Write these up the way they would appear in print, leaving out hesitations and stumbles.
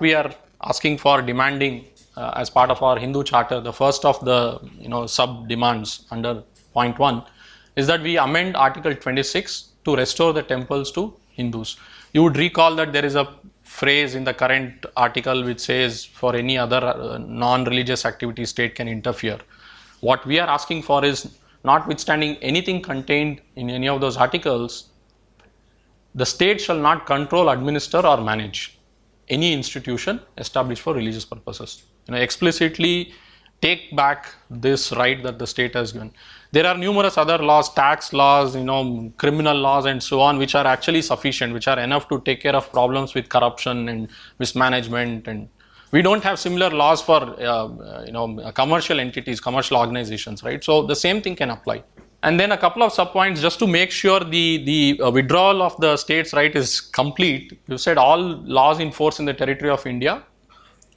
We are asking for, demanding as part of our Hindu charter, the first of the sub demands under point 1 is that we amend Article 26 to restore the temples to Hindus. You would recall that there is a phrase in the current article which says for any other non-religious activity state can interfere. What we are asking for is, notwithstanding anything contained in any of those articles, the state shall not control, administer or manage any institution established for religious purposes. Explicitly take back this right that the state has given. There are numerous other laws, tax laws, criminal laws and so on, which are actually sufficient, which are enough to take care of problems with corruption and mismanagement. And we don't have similar laws for commercial entities, commercial organizations, right? So the same thing can apply. And then a couple of subpoints just to make sure the withdrawal of the state's right is complete. You said all laws in force in the territory of India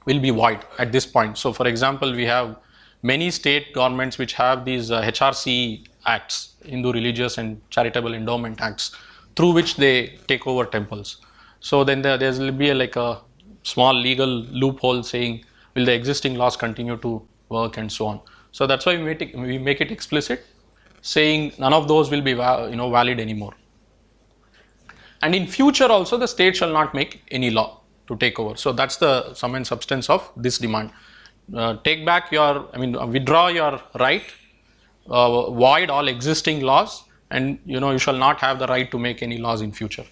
will be void at this point. So for example, we have many state governments which have these HRC acts, Hindu Religious and Charitable Endowment Acts, through which they take over temples. So then there will be like a small legal loophole saying, will the existing laws continue to work and so on. So that's why we make it explicit, saying none of those will be valid anymore. And in future also the state shall not make any law to take over. So that's the sum and substance of this demand. Take back your, withdraw your right, void all existing laws, and you shall not have the right to make any laws in future.